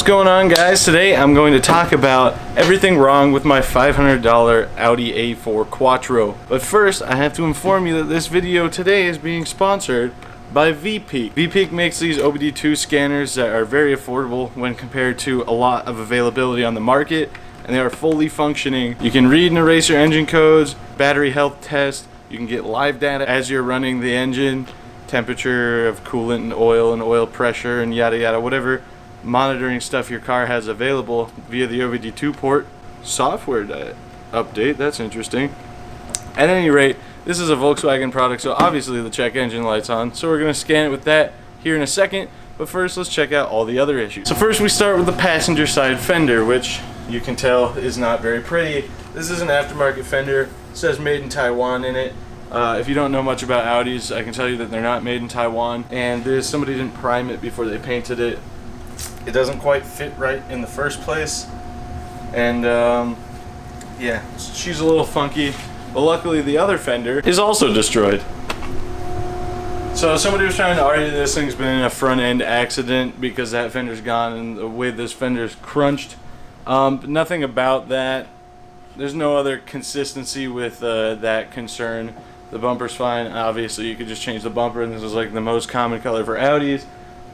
What's going on, guys? Today I'm going to talk about everything wrong with my $500 Audi A4 Quattro. But first, I have to inform you that this video today is being sponsored by VPeak. VPeak makes these OBD2 scanners that are very affordable when compared to a lot of availability on the market, and they are fully functioning. You can read and erase your engine codes, battery health test, you can get live data as you're running the engine, temperature of coolant and oil pressure and yada yada, whatever monitoring stuff your car has available via the OBD2 port. Software update, that's interesting. At any rate, this is a Volkswagen product, so obviously the check engine light's on, so we're going to scan it with that here in a second. But first, let's check out all the other issues. So first we start with the passenger side fender, which you can tell is not very pretty. This is an aftermarket fender. It says made in Taiwan in it. If you don't know much about Audis, I can tell you that they're not made in Taiwan, and somebody didn't prime it before they painted it. It doesn't quite fit right in the first place, and yeah, she's a little funky, but luckily the other fender is also destroyed. So somebody was trying to argue this thing's been in a front end accident because that fender's gone and the way this fender's crunched. But nothing about that. There's no other consistency with that concern. The bumper's fine. Obviously you could just change the bumper, and this is like the most common color for Audis.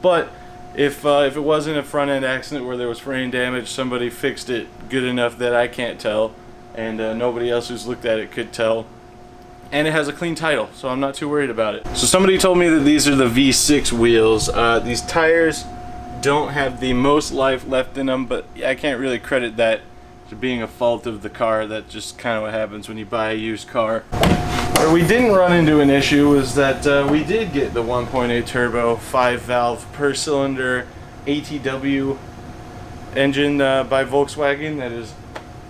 But if it wasn't a front end accident where there was frame damage, somebody fixed it good enough that I can't tell, and nobody else who's looked at it could tell. And it has a clean title, so I'm not too worried about it. So somebody told me that these are the V6 wheels. These tires don't have the most life left in them, but I can't really credit that to being a fault of the car. That's just kind of what happens when you buy a used car. Where we didn't run into an issue was that we did get the 1.8 turbo 5-valve per cylinder ATW engine by Volkswagen that is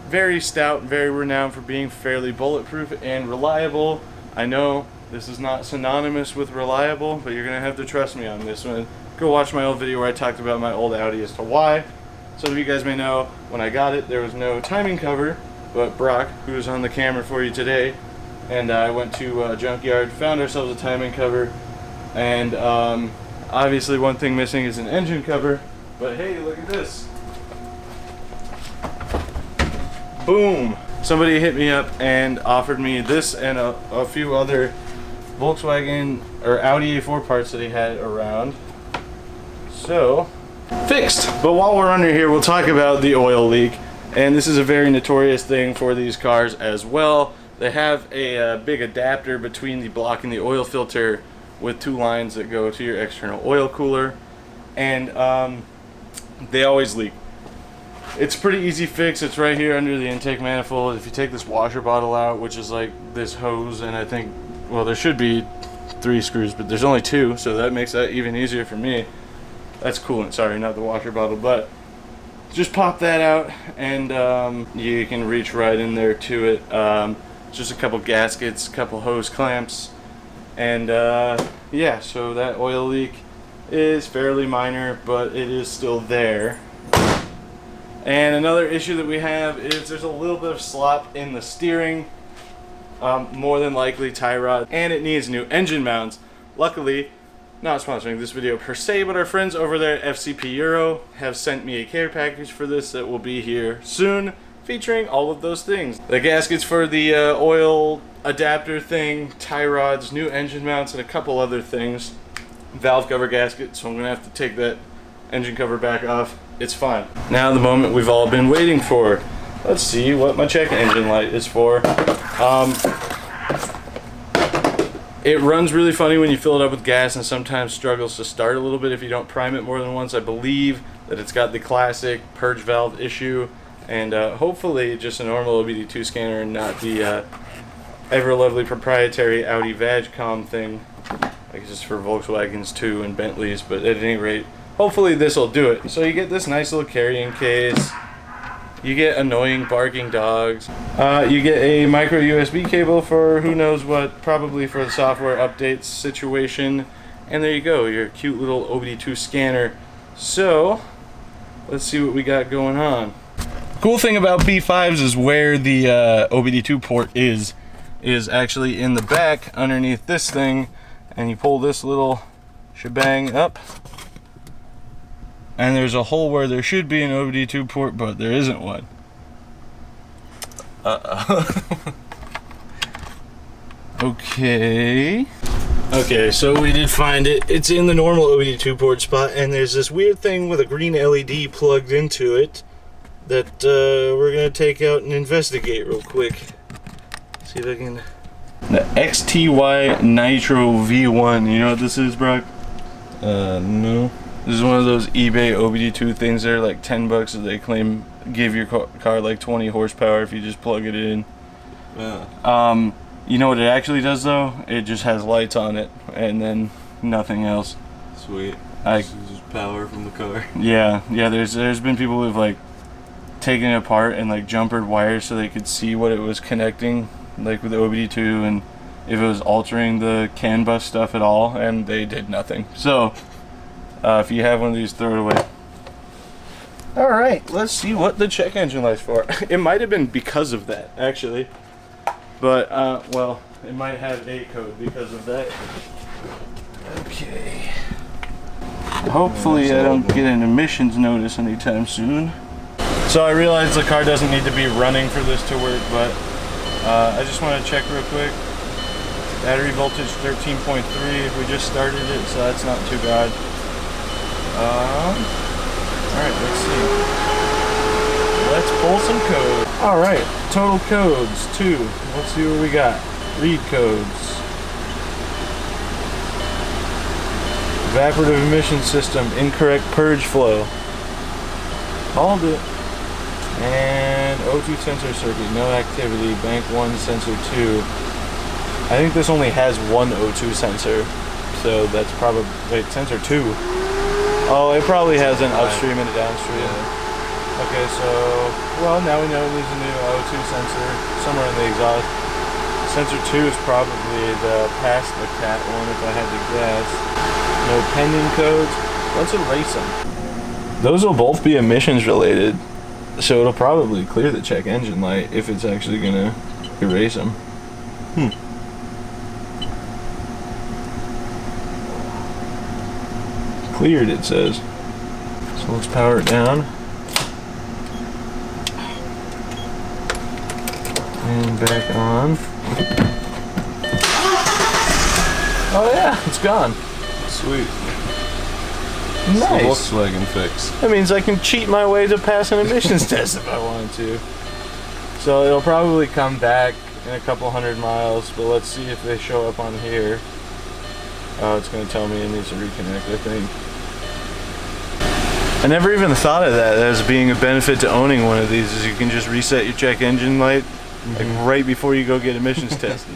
very stout, very renowned for being fairly bulletproof and reliable. I know this is not synonymous with reliable, but you're gonna have to trust me on this one. Go watch my old video where I talked about my old Audi as to why. So if you guys may know, when I got it there was no timing cover, but Brock, who's on the camera for you today, and I went to a junkyard, found ourselves a timing cover, and obviously one thing missing is an engine cover, but hey, look at this. Boom! Somebody hit me up and offered me this and a few other Volkswagen or Audi A4 parts that he had around. So, fixed! But while we're under here, we'll talk about the oil leak. And this is a very notorious thing for these cars as well. They have a big adapter between the block and the oil filter with two lines that go to your external oil cooler, and they always leak. It's a pretty easy fix. It's right here under the intake manifold. If you take this washer bottle out, which is like this hose, and I think, well, there should be 3 screws, but there's only 2, so that makes that even easier for me. That's coolant, sorry, not the washer bottle, but just pop that out and you can reach right in there to it. Just a couple gaskets, a couple hose clamps, and yeah, so that oil leak is fairly minor, but it is still there. And another issue that we have is there's a little bit of slop in the steering, more than likely tie rod, and it needs new engine mounts. Luckily, not sponsoring this video per se, but our friends over there at FCP Euro have sent me a care package for this that will be here soon, featuring all of those things. The gaskets for the oil adapter thing, tie rods, new engine mounts, and a couple other things. Valve cover gasket, so I'm going to have to take that engine cover back off. It's fine. Now the moment we've all been waiting for. Let's see what my check engine light is for. It runs really funny when you fill it up with gas and sometimes struggles to start a little bit if you don't prime it more than once. I believe that it's got the classic purge valve issue, and hopefully just a normal OBD2 scanner and not the ever lovely proprietary Audi VAGCOM thing. I guess it's for Volkswagens too and Bentleys, but at any rate, hopefully this will do it. So you get this nice little carrying case. You get annoying barking dogs. You get a micro USB cable for who knows what, probably for the software updates situation. And there you go, your cute little OBD2 scanner. So, let's see what we got going on. Cool thing about B5s is where the OBD2 port is actually in the back underneath this thing, and you pull this little shebang up And there's a hole where there should be an OBD2 port, but there isn't one. Okay. Okay, so we did find it. It's in the normal OBD2 port spot, and there's this weird thing with a green LED plugged into it that we're gonna take out and investigate real quick. See if I can. The XTY Nitro V1. You know what this is, Brock? No. This is one of those eBay OBD2 things. They're like $10 that they claim give your car like 20 horsepower if you just plug it in. Yeah. You know what it actually does though? It just has lights on it and then nothing else. Sweet. This is just power from the car. Yeah. There's been people who've like taken it apart and like jumpered wires so they could see what it was connecting, like with the OBD2, and if it was altering the CAN bus stuff at all, and they did nothing. So if you have one of these, throw it away. All right, let's see what the check engine light's for. It might have been because of that, actually. But, well, it might have a code because of that. Okay. Hopefully I don't get an emissions notice anytime soon. So I realize the car doesn't need to be running for this to work, but I just want to check real quick. Battery voltage 13.3. We just started it, so that's not too bad. Alright, let's see. Let's pull some code. Alright, total codes, 2. Let's see what we got. Read codes. Evaporative emission system, incorrect purge flow. Called it. And O2 sensor circuit, no activity. Bank 1, sensor 2. I think this only has one O2 sensor. So that's probably, wait, sensor 2. Oh, it probably has an upstream and a downstream. Yeah. Okay, so, well, now we know there's a new O2 sensor somewhere in the exhaust. Sensor 2 is probably the past the cat one, if I had to guess. No pending codes. Let's erase them. Those will both be emissions related, so it'll probably clear the check engine light if it's actually gonna erase them. Cleared, it says. So let's power it down. And back on. Oh yeah, it's gone. Sweet. Nice. It's a Volkswagen fix. That means I can cheat my way to pass an emissions test if I wanted to. So it'll probably come back in a couple 100 miles, but let's see if they show up on here. Oh, it's going to tell me it needs to reconnect, I think. I never even thought of that as being a benefit to owning one of these, is you can just reset your check engine light like right before you go get emissions tested.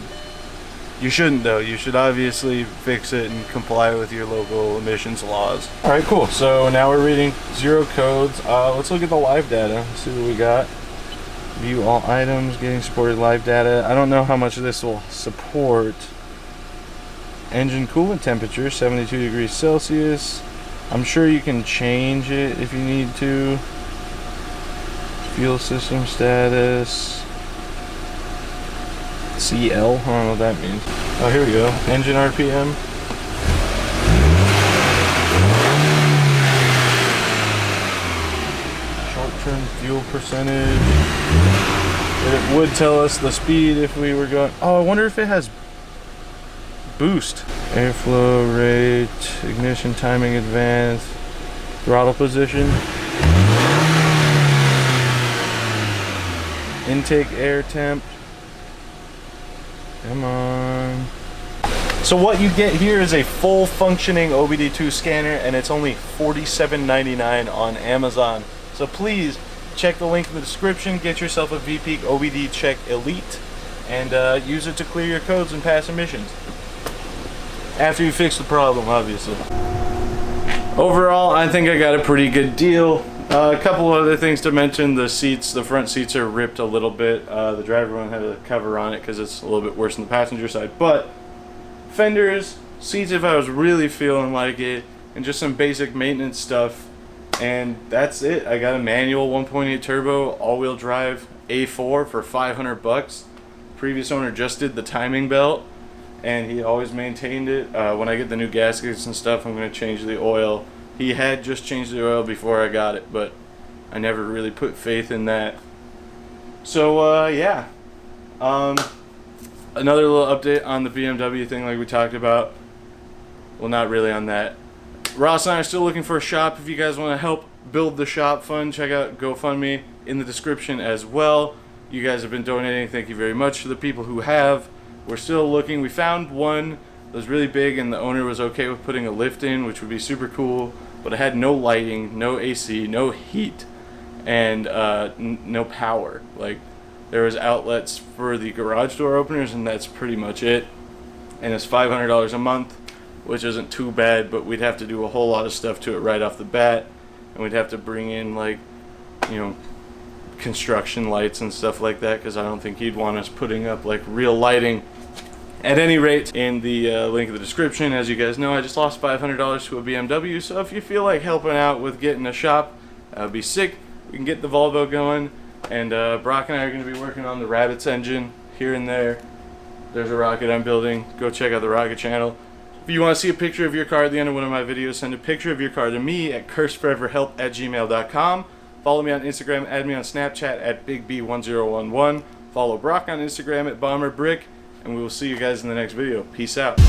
You shouldn't though. You should obviously fix it and comply with your local emissions laws. Alright, cool. So now we're reading 0 codes. Let's look at the live data. See what we got. View all items, getting supported live data. I don't know how much of this will support. Engine coolant temperature, 72 degrees Celsius. I'm sure you can change it if you need to. Fuel system status. CL? I don't know what that means. Oh, here we go. Engine RPM. Short-term fuel percentage. It would tell us the speed if we were going... Oh, I wonder if it has boost. Airflow rate, ignition timing advance, throttle position, intake air temp. Come on. So what you get here is a full functioning OBD2 scanner, and it's only $47.99 on Amazon. So please check the link in the description, get yourself a VPeak OBD Check Elite, and use it to clear your codes and pass emissions. After you fix the problem, obviously. Overall, I think I got a pretty good deal. A couple other things to mention. The seats, the front seats are ripped a little bit. The driver one had a cover on it because it's a little bit worse than the passenger side. But fenders, seats if I was really feeling like it, and just some basic maintenance stuff. And that's it. I got a manual 1.8 turbo all-wheel drive A4 for $500. Previous owner just did the timing belt, and he always maintained it. When I get the new gaskets and stuff, I'm going to change the oil He had just changed the oil before I got it, but I never really put faith in that. So yeah, another little update on the BMW thing like we talked about. Well, not really on that. Ross and I are still looking for a shop. If you guys want to help build the shop fund, check out GoFundMe in the description as well. You guys have been donating. Thank you very much to the people who have. We're still looking. We found one that was really big and the owner was okay with putting a lift in, which would be super cool, but it had no lighting, no AC, no heat, and no power. Like, there was outlets for the garage door openers and that's pretty much it. And it's $500 a month, which isn't too bad, but we'd have to do a whole lot of stuff to it right off the bat, and we'd have to bring in, like, you know, construction lights and stuff like that, because I don't think he'd want us putting up like real lighting. At any rate, in the link in the description, as you guys know, I just lost $500 to a BMW, so if you feel like helping out with getting a shop, that would be sick. We can get the Volvo going, and Brock and I are going to be working on the Rabbit's engine here and there. There's a rocket I'm building. Go check out the rocket channel. If you want to see a picture of your car at the end of one of my videos, send a picture of your car to me at cursedforeverhelp@gmail.com. Follow me on Instagram, add me on Snapchat at BigB1011. Follow Brock on Instagram at BomberBrick, and we will see you guys in the next video. Peace out.